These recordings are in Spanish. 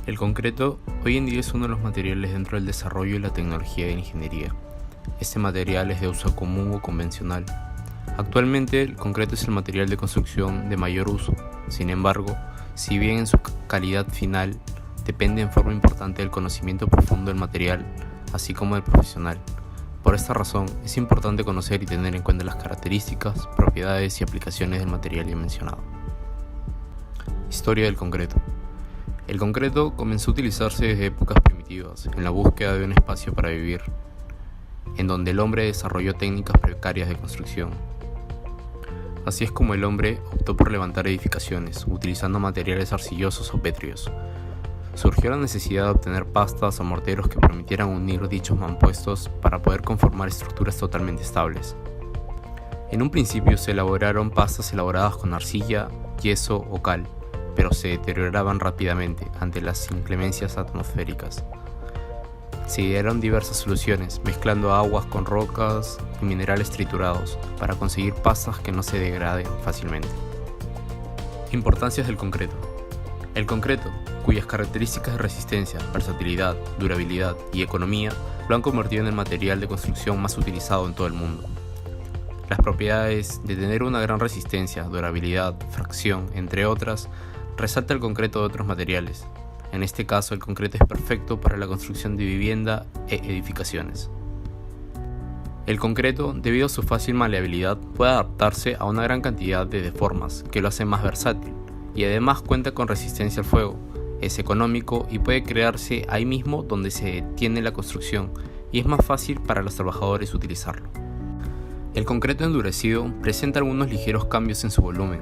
El concreto hoy en día es uno de los materiales dentro del desarrollo y la tecnología de ingeniería. Este material es de uso común o convencional. Actualmente el concreto es el material de construcción de mayor uso. Sin embargo, si bien en su calidad final depende en forma importante del conocimiento profundo del material, así como del profesional. Por esta razón, es importante conocer y tener en cuenta las características, propiedades y aplicaciones del material ya mencionado. Historia del concreto. El concreto comenzó a utilizarse desde épocas primitivas, en la búsqueda de un espacio para vivir, en donde el hombre desarrolló técnicas precarias de construcción. Así es como el hombre optó por levantar edificaciones, utilizando materiales arcillosos o pétreos. Surgió la necesidad de obtener pastas o morteros que permitieran unir dichos mampuestos para poder conformar estructuras totalmente estables. En un principio se elaboraron pastas elaboradas con arcilla, yeso o cal, pero se deterioraban rápidamente ante las inclemencias atmosféricas. Se idearon diversas soluciones, mezclando aguas con rocas y minerales triturados para conseguir pastas que no se degraden fácilmente. Importancias del concreto. El concreto, cuyas características de resistencia, versatilidad, durabilidad y economía lo han convertido en el material de construcción más utilizado en todo el mundo. Las propiedades de tener una gran resistencia, durabilidad, fracción, entre otras, resalta el concreto de otros materiales. En este caso, el concreto es perfecto para la construcción de vivienda e edificaciones. El concreto, debido a su fácil maleabilidad, puede adaptarse a una gran cantidad de formas, que lo hace más versátil, y además cuenta con resistencia al fuego, es económico y puede crearse ahí mismo donde se tiene la construcción, y es más fácil para los trabajadores utilizarlo. El concreto endurecido presenta algunos ligeros cambios en su volumen.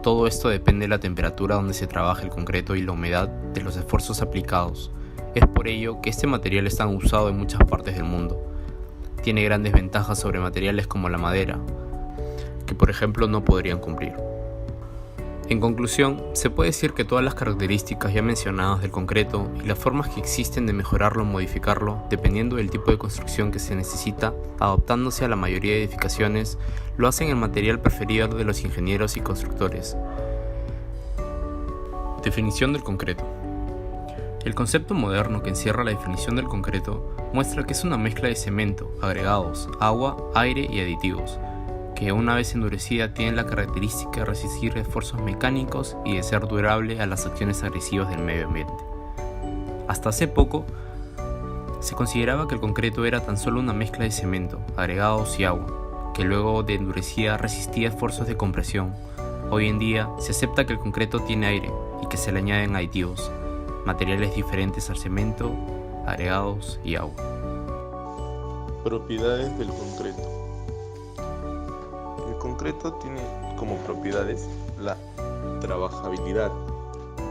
Todo esto depende de la temperatura donde se trabaja el concreto y la humedad de los esfuerzos aplicados. Es por ello que este material es tan usado en muchas partes del mundo. Tiene grandes ventajas sobre materiales como la madera, que por ejemplo no podrían cumplir. En conclusión, se puede decir que todas las características ya mencionadas del concreto y las formas que existen de mejorarlo o modificarlo, dependiendo del tipo de construcción que se necesita, adaptándose a la mayoría de edificaciones, lo hacen el material preferido de los ingenieros y constructores. Definición del concreto. El concepto moderno que encierra la definición del concreto muestra que es una mezcla de cemento, agregados, agua, aire y aditivos, que una vez endurecida tiene la característica de resistir esfuerzos mecánicos y de ser durable a las acciones agresivas del medio ambiente. Hasta hace poco, se consideraba que el concreto era tan solo una mezcla de cemento, agregados y agua, que luego de endurecida resistía esfuerzos de compresión. Hoy en día se acepta que el concreto tiene aire y que se le añaden aditivos, materiales diferentes al cemento, agregados y agua. Propiedades del concreto. El concreto tiene como propiedades la trabajabilidad,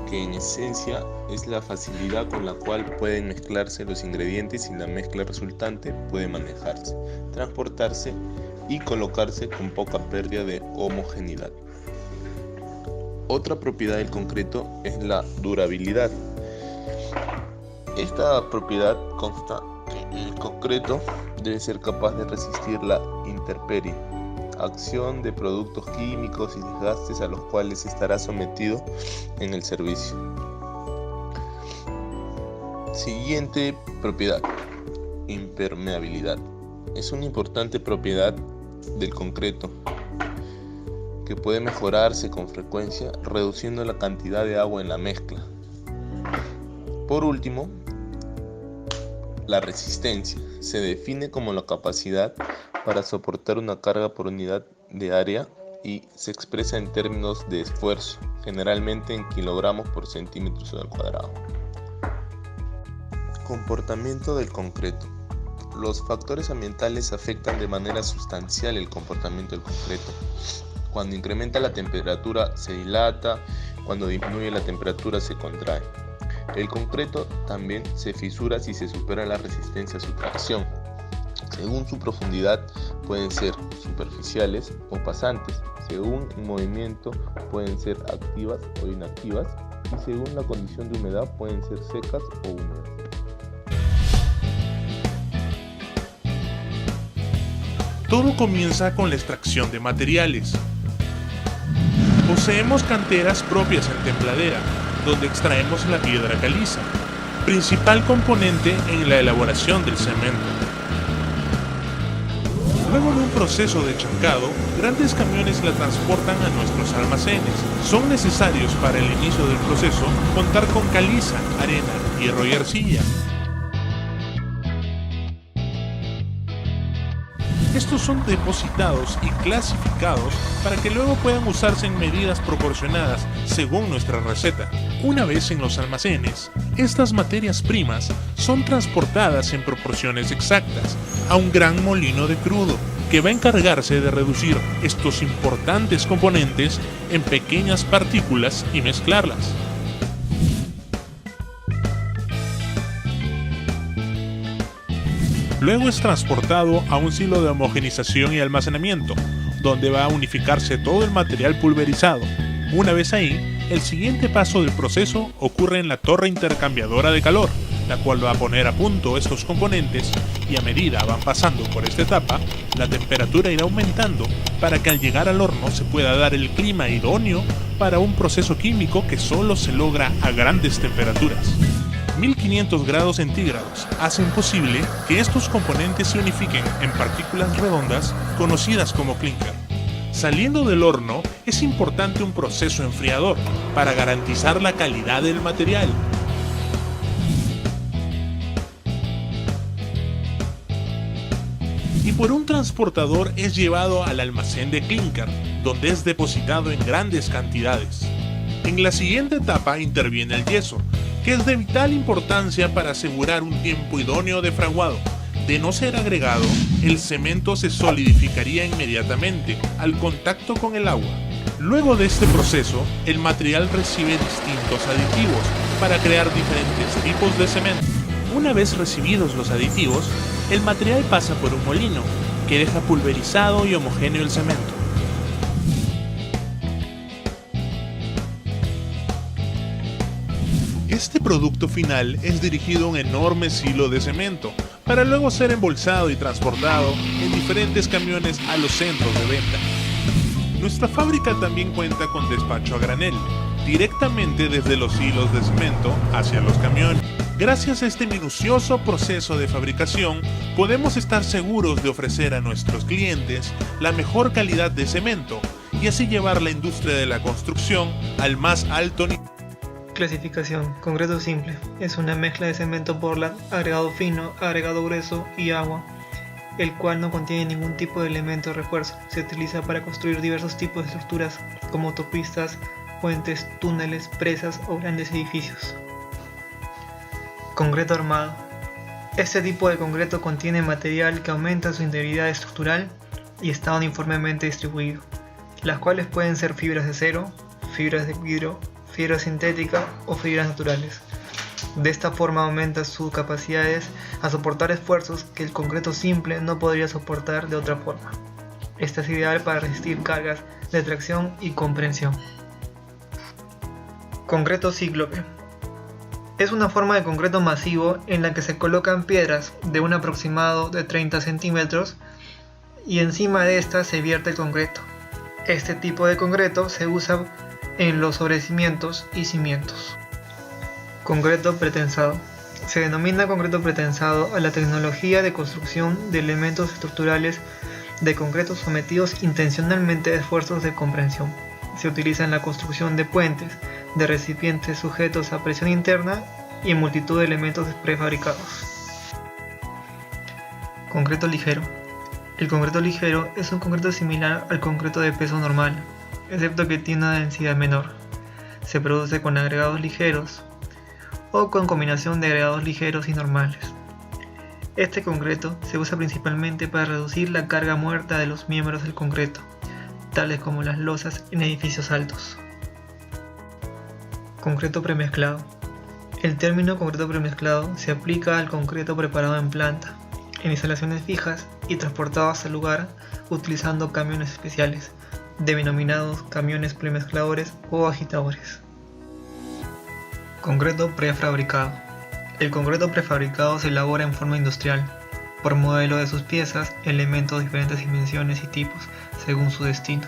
que en esencia es la facilidad con la cual pueden mezclarse los ingredientes y la mezcla resultante puede manejarse, transportarse y colocarse con poca pérdida de homogeneidad. Otra propiedad del concreto es la durabilidad. Esta propiedad consta que el concreto debe ser capaz de resistir la intemperie, acción de productos químicos y desgastes a los cuales estará sometido en el servicio. Siguiente propiedad, impermeabilidad. Es una importante propiedad del concreto que puede mejorarse con frecuencia reduciendo la cantidad de agua en la mezcla. Por último, la resistencia se define como la capacidad para soportar una carga por unidad de área y se expresa en términos de esfuerzo, generalmente en kilogramos por centímetros al cuadrado. Comportamiento del concreto. Los factores ambientales afectan de manera sustancial el comportamiento del concreto. Cuando incrementa la temperatura se dilata, cuando disminuye la temperatura se contrae. El concreto también se fisura si se supera la resistencia a su tracción. Según su profundidad pueden ser superficiales o pasantes, según el movimiento pueden ser activas o inactivas y según la condición de humedad pueden ser secas o húmedas. Todo comienza con la extracción de materiales. Poseemos canteras propias en Tembladera, donde extraemos la piedra caliza, principal componente en la elaboración del cemento. Luego de un proceso de chancado, grandes camiones la transportan a nuestros almacenes. Son necesarios para el inicio del proceso contar con caliza, arena, hierro y arcilla. Estos son depositados y clasificados para que luego puedan usarse en medidas proporcionadas según nuestra receta. Una vez en los almacenes, estas materias primas son transportadas en proporciones exactas a un gran molino de crudo, que va a encargarse de reducir estos importantes componentes en pequeñas partículas y mezclarlas. Luego es transportado a un silo de homogenización y almacenamiento, donde va a unificarse todo el material pulverizado. Una vez ahí, el siguiente paso del proceso ocurre en la torre intercambiadora de calor, la cual va a poner a punto estos componentes y a medida van pasando por esta etapa, la temperatura irá aumentando para que al llegar al horno se pueda dar el clima idóneo para un proceso químico que solo se logra a grandes temperaturas. 1500 grados centígrados hacen posible que estos componentes se unifiquen en partículas redondas conocidas como clinker. Saliendo del horno es importante un proceso enfriador para garantizar la calidad del material. Y por un transportador es llevado al almacén de clinker, donde es depositado en grandes cantidades. En la siguiente etapa interviene el yeso, que es de vital importancia para asegurar un tiempo idóneo de fraguado. De no ser agregado, el cemento se solidificaría inmediatamente al contacto con el agua. Luego de este proceso, el material recibe distintos aditivos para crear diferentes tipos de cemento. Una vez recibidos los aditivos, el material pasa por un molino, que deja pulverizado y homogéneo el cemento. Este producto final es dirigido a un enorme silo de cemento, para luego ser embolsado y transportado en diferentes camiones a los centros de venta. Nuestra fábrica también cuenta con despacho a granel, directamente desde los hilos de cemento hacia los camiones. Gracias a este minucioso proceso de fabricación, podemos estar seguros de ofrecer a nuestros clientes la mejor calidad de cemento y así llevar la industria de la construcción al más alto nivel. Clasificación. Concreto simple. Es una mezcla de cemento Portland, agregado fino, agregado grueso y agua, el cual no contiene ningún tipo de elemento de refuerzo. Se utiliza para construir diversos tipos de estructuras como autopistas, puentes, túneles, presas o grandes edificios. Concreto armado. Este tipo de concreto contiene material que aumenta su integridad estructural y está uniformemente distribuido, las cuales pueden ser fibras de acero, fibras de vidrio, fibra sintética o fibras naturales. De esta forma aumenta sus capacidades a soportar esfuerzos que el concreto simple no podría soportar de otra forma. Esta es ideal para resistir cargas de tracción y comprensión. Concreto cíclope. Es una forma de concreto masivo en la que se colocan piedras de un aproximado de 30 centímetros y encima de estas se vierte el concreto. Este tipo de concreto se usa en los sobrecimientos y cimientos. Concreto pretensado. Se denomina concreto pretensado a la tecnología de construcción de elementos estructurales de concreto sometidos intencionalmente a esfuerzos de comprensión. Se utiliza en la construcción de puentes, de recipientes sujetos a presión interna y en multitud de elementos prefabricados. Concreto ligero. El concreto ligero es un concreto similar al concreto de peso normal, excepto que tiene una densidad menor. Se produce con agregados ligeros o con combinación de agregados ligeros y normales. Este concreto se usa principalmente para reducir la carga muerta de los miembros del concreto, tales como las losas en edificios altos. Concreto premezclado. El término concreto premezclado se aplica al concreto preparado en planta, en instalaciones fijas y transportado hasta el lugar utilizando camiones especiales, denominados camiones premezcladores o agitadores. Concreto prefabricado. El concreto prefabricado se elabora en forma industrial, por modelo de sus piezas, elementos de diferentes dimensiones y tipos, según su destino.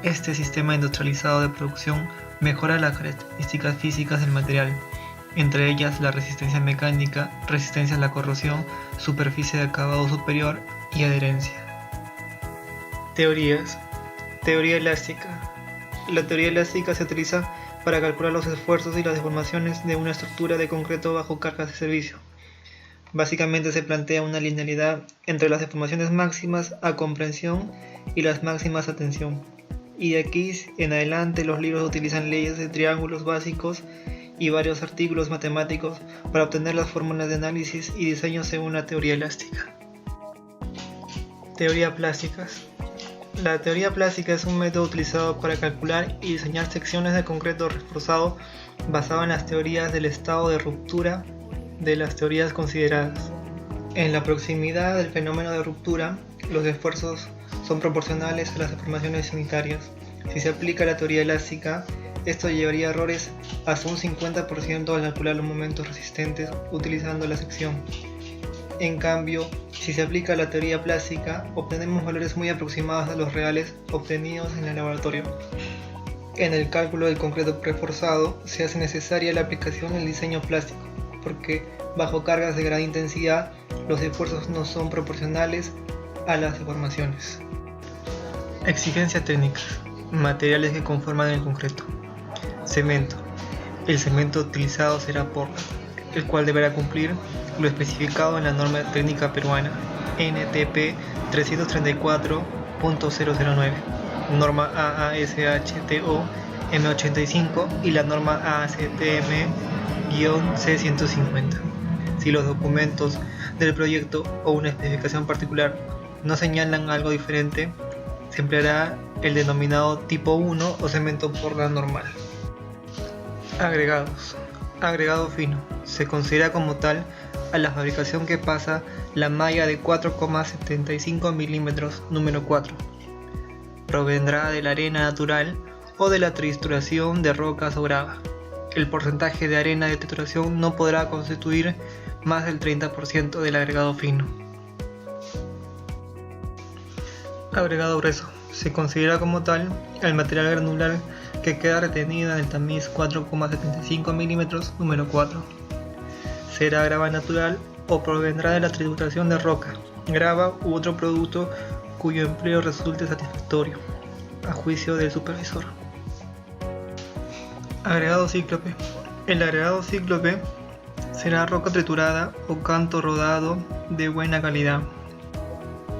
Este sistema industrializado de producción Mejora las características físicas del material, entre ellas la resistencia mecánica, resistencia a la corrosión, superficie de acabado superior y adherencia. Teorías. Teoría elástica. La teoría elástica se utiliza para calcular los esfuerzos y las deformaciones de una estructura de concreto bajo cargas de servicio. Básicamente se plantea una linealidad entre las deformaciones máximas a comprensión y las máximas a tensión. Y de aquí en adelante los libros utilizan leyes de triángulos básicos y varios artículos matemáticos para obtener las fórmulas de análisis y diseño según la teoría elástica. Teoría plásticas. La teoría plástica es un método utilizado para calcular y diseñar secciones de concreto reforzado basado en las teorías del estado de ruptura de las teorías consideradas. En la proximidad del fenómeno de ruptura, los esfuerzos son proporcionales a las deformaciones unitarias. Si se aplica la teoría elástica, esto llevaría a errores hasta un 50% al calcular los momentos resistentes utilizando la sección. En cambio, si se aplica la teoría plástica, obtenemos valores muy aproximados a los reales obtenidos en el laboratorio. En el cálculo del concreto reforzado se hace necesaria la aplicación del diseño plástico, porque bajo cargas de gran intensidad los esfuerzos no son proporcionales a las deformaciones. Exigencias técnicas. Materiales que conforman el concreto. Cemento. El cemento utilizado será Portland, el cual deberá cumplir lo especificado en la norma técnica peruana NTP 334.009, norma AASHTO M85 y la norma AACTM-C150. Si los documentos del proyecto o una especificación particular no señalan algo diferente, se empleará el denominado tipo 1 o cemento Portland normal. Agregados. Agregado fino. Se considera como tal a la fabricación que pasa la malla de 4,75 milímetros número 4. Provendrá de la arena natural o de la trituración de rocas o grava. El porcentaje de arena de trituración no podrá constituir más del 30% del agregado fino. Agregado grueso. Se considera como tal el material granular que queda retenido en el tamiz 4,75 milímetros número 4. Será grava natural o provendrá de la trituración de roca, grava u otro producto cuyo empleo resulte satisfactorio, a juicio del supervisor. Agregado cíclope. El agregado cíclope será roca triturada o canto rodado de buena calidad.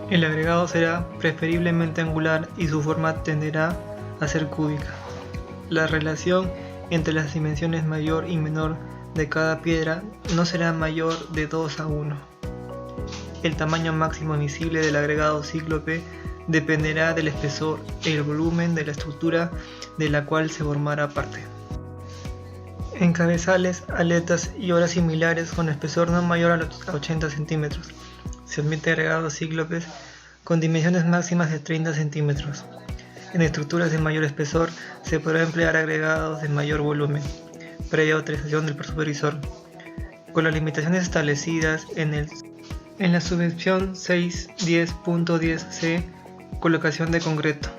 El agregado será preferiblemente angular y su forma tenderá a ser cúbica. La relación entre las dimensiones mayor y menor de cada piedra no será mayor de 2:1. El tamaño máximo admisible del agregado cíclope dependerá del espesor y el volumen de la estructura de la cual se formará parte. En cabezales, aletas y horas similares con espesor no mayor a 80 centímetros. Se admite agregados cíclopes con dimensiones máximas de 30 centímetros. En estructuras de mayor espesor se podrá emplear agregados de mayor volumen, previa autorización del supervisor, con las limitaciones establecidas en la subvención 610.10c, colocación de concreto.